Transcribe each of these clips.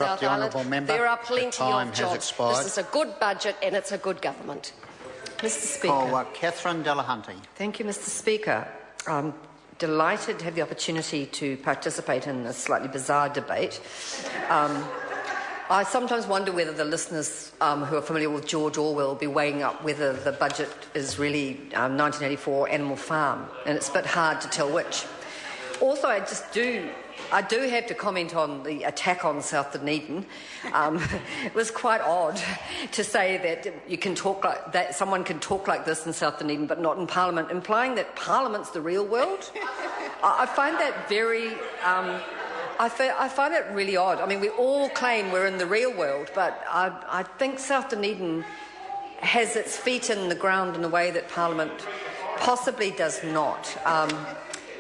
South Island, there are plenty of jobs. This is a good budget and it's a good government. Mr. Speaker. Catherine Delahunty. Thank you, Mr. Speaker. I'm delighted to have the opportunity to participate in this slightly bizarre debate. I sometimes wonder whether the listeners who are familiar with George Orwell will be weighing up whether the budget is really 1984 Animal Farm, and it's a bit hard to tell which. Also, I do have to comment on the attack on South Dunedin. It was quite odd to say that you can talk like that. Someone can talk like this in South Dunedin, but not in Parliament, implying that Parliament's the real world. I find that very. I find it really odd. I mean, we all claim we're in the real world, but I think South Dunedin has its feet in the ground in a way that Parliament possibly does not.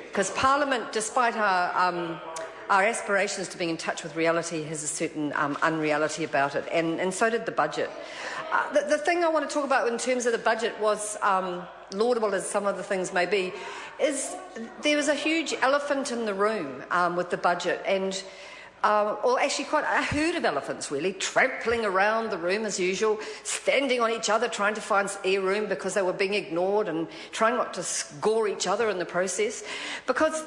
Because Parliament, despite our aspirations to being in touch with reality, has a certain unreality about it, and so did the budget. The thing I want to talk about in terms of the budget was, laudable as some of the things may be, is there was a huge elephant in the room with the budget, and or actually quite a herd of elephants really, trampling around the room as usual, standing on each other, trying to find air room because they were being ignored and trying not to gore each other in the process. Because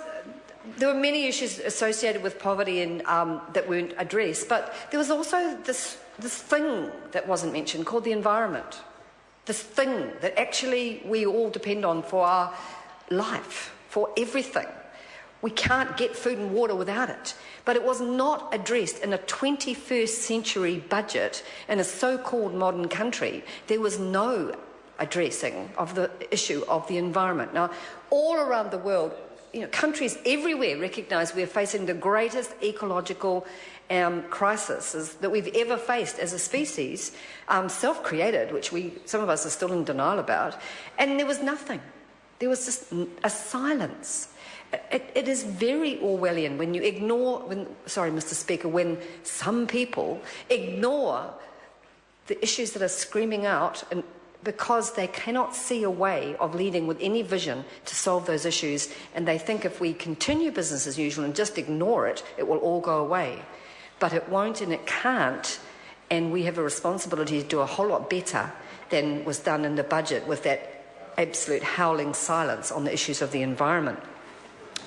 there were many issues associated with poverty and that weren't addressed, but there was also this thing that wasn't mentioned called the environment. This thing that actually we all depend on for our life, for everything. We can't get food and water without it. But it was not addressed in a 21st century budget in a so-called modern country. There was no addressing of the issue of the environment. Now, all around the world, countries everywhere recognise we're facing the greatest ecological crisis that we've ever faced as a species, self-created, which some of us are still in denial about, and there was nothing. There was just a silence. It is very Orwellian when you ignore, Mr. Speaker, when some people ignore the issues that are screaming out and because they cannot see a way of leading with any vision to solve those issues, and they think if we continue business as usual and just ignore it, it will all go away. But it won't and it can't, and we have a responsibility to do a whole lot better than was done in the budget with that absolute howling silence on the issues of the environment.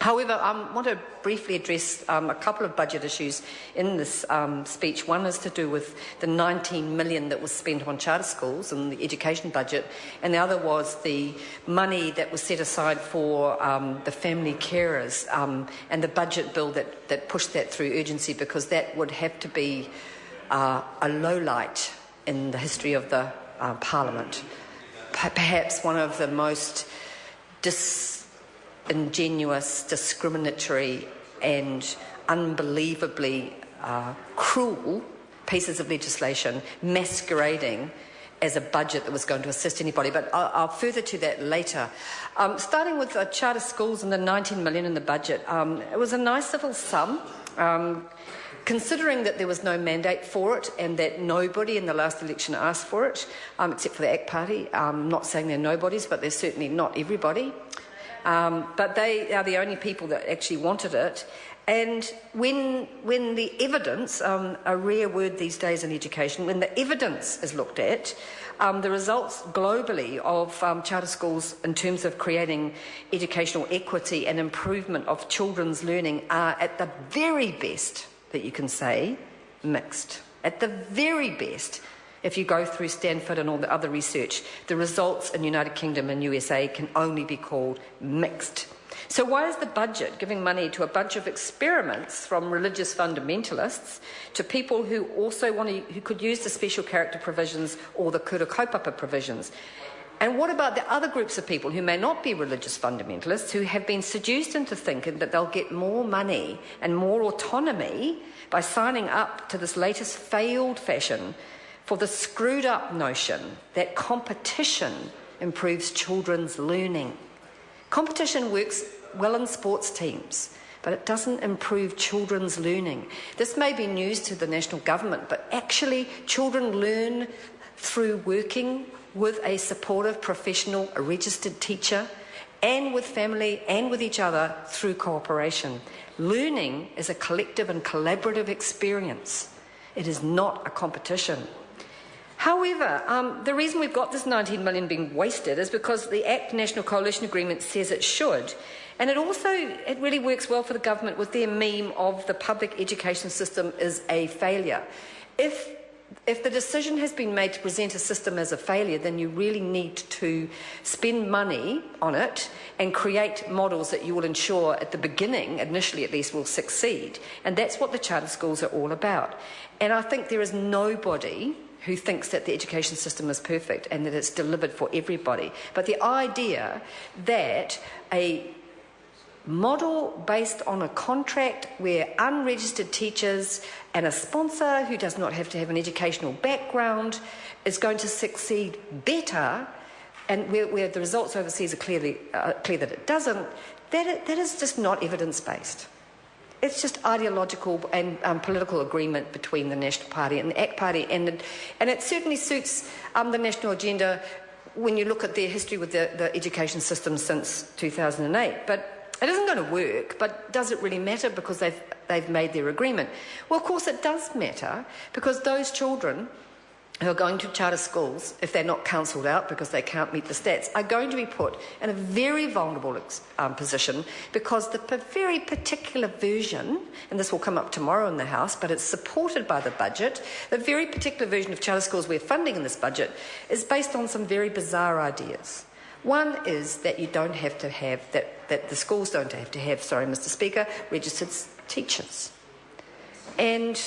However, I want to briefly address a couple of budget issues in this speech. One is to do with the $19 million that was spent on charter schools and the education budget, and the other was the money that was set aside for the family carers and the budget bill that pushed that through urgency, because that would have to be a lowlight in the history of the Parliament. Perhaps one of the most disingenuous, discriminatory and unbelievably cruel pieces of legislation masquerading as a budget that was going to assist anybody. But I'll further to that later. Starting with charter schools and the $19 million in the budget, it was a nice little sum. Considering that there was no mandate for it and that nobody in the last election asked for it, except for the ACT Party. I'm not saying they're nobodies, but they're certainly not everybody. But they are the only people that actually wanted it. And when the evidence, a rare word these days in education, when the evidence is looked at, the results globally of charter schools in terms of creating educational equity and improvement of children's learning are at the very best that you can say mixed. At the very best, if you go through Stanford and all the other research, the results in the United Kingdom and USA can only be called mixed. So why is the budget giving money to a bunch of experiments from religious fundamentalists to people who also who could use the special character provisions or the kura kaupapa provisions? And what about the other groups of people who may not be religious fundamentalists, who have been seduced into thinking that they'll get more money and more autonomy by signing up to this latest failed fashion for the screwed up notion that competition improves children's learning? Competition works well in sports teams, but it doesn't improve children's learning. This may be news to the national government, but actually children learn through working with a supportive professional, a registered teacher, and with family and with each other through cooperation. Learning is a collective and collaborative experience. It is not a competition. However, the reason we've got this $19 million being wasted is because the ACT National Coalition Agreement says it should. And it really works well for the government with their meme of the public education system is a failure. If the decision has been made to present a system as a failure, then you really need to spend money on it and create models that you will ensure at the beginning, initially at least, will succeed. And that's what the charter schools are all about. And I think there is nobody who thinks that the education system is perfect and that it's delivered for everybody. But the idea that a model based on a contract where unregistered teachers and a sponsor who does not have to have an educational background is going to succeed better, and where the results overseas are clear that it doesn't, that is just not evidence-based. It's just ideological and political agreement between the National Party and the ACT Party, and it certainly suits the national agenda when you look at their history with the education system since 2008. But it isn't going to work, but does it really matter because they've made their agreement? Well, of course it does matter, because those children who are going to charter schools, if they're not counselled out because they can't meet the stats, are going to be put in a very vulnerable position, because the very particular version, and this will come up tomorrow in the House, but it's supported by the budget, the very particular version of charter schools we're funding in this budget is based on some very bizarre ideas. One is that you don't have to have, that the schools don't have to have, sorry, Mr. Speaker, registered teachers. And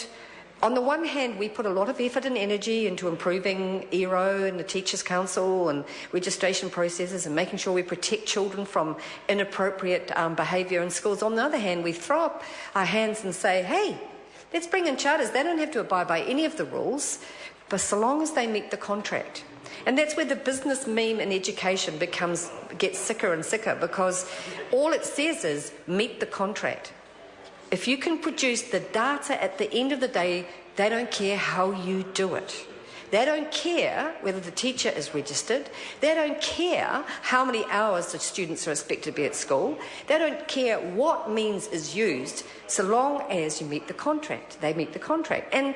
on the one hand, we put a lot of effort and energy into improving ERO and the Teachers' Council and registration processes and making sure we protect children from inappropriate behaviour in schools. On the other hand, we throw up our hands and say, hey, let's bring in charters. They don't have to abide by any of the rules, but so long as they meet the contract. And that's where the business meme in education gets sicker and sicker, because all it says is meet the contract. If you can produce the data at the end of the day, they don't care how you do it. They don't care whether the teacher is registered. They don't care how many hours the students are expected to be at school. They don't care what means is used, so long as you meet the contract. They meet the contract. And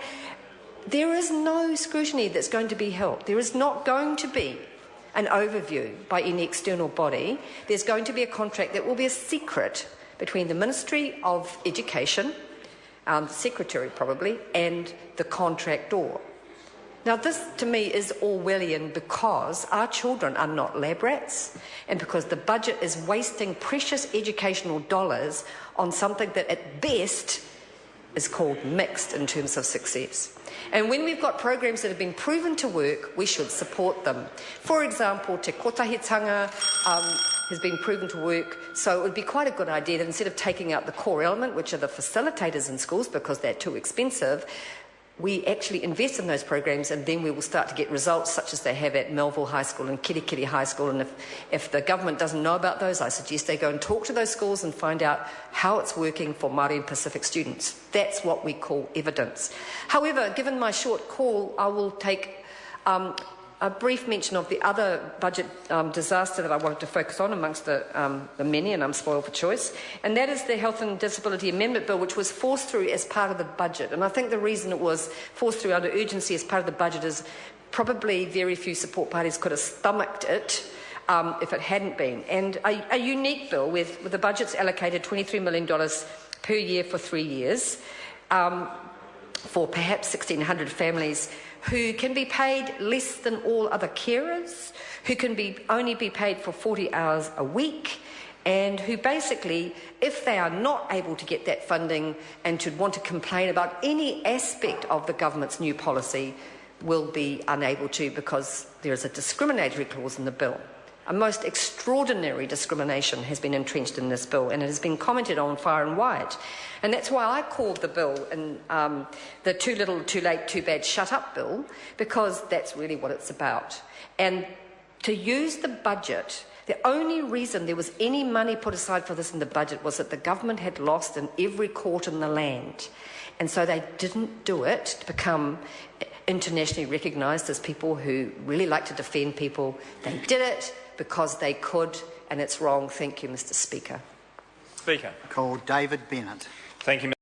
there is no scrutiny that's going to be held. There is not going to be an overview by any external body. There's going to be a contract that will be a secret between the Ministry of Education, the Secretary probably, and the contractor. Now, this to me is Orwellian, because our children are not lab rats, and because the budget is wasting precious educational dollars on something that at best is called mixed in terms of success. And when we've got programs that have been proven to work, we should support them. For example, Te Kotahitanga has been proven to work, so it would be quite a good idea that instead of taking out the core element, which are the facilitators in schools because they're too expensive, we actually invest in those programs, and then we will start to get results such as they have at Melville High School and Kirikiri High School. And if the government doesn't know about those, I suggest they go and talk to those schools and find out how it's working for Māori and Pacific students. That's what we call evidence. However, given my short call, I will take a brief mention of the other budget disaster that I wanted to focus on amongst the many, and I'm spoiled for choice, and that is the Health and Disability Amendment Bill, which was forced through as part of the budget. And I think the reason it was forced through under urgency as part of the budget is probably very few support parties could have stomached it if it hadn't been. And a unique bill with the budget's allocated $23 million per year for 3 years for perhaps 1,600 families who can be paid less than all other carers, who can only be paid for 40 hours a week, and who basically, if they are not able to get that funding and should want to complain about any aspect of the government's new policy, will be unable to, because there is a discriminatory clause in the bill. A most extraordinary discrimination has been entrenched in this bill, and it has been commented on far and wide. And that's why I called the bill the too little, too late, too bad, shut up bill, because that's really what it's about. And to use the budget, the only reason there was any money put aside for this in the budget was that the government had lost in every court in the land. And so they didn't do it to become internationally recognised as people who really like to defend people. They did it because they could, and it's wrong. Thank you, Mr. Speaker. Speaker. Call David Bennett. Thank you,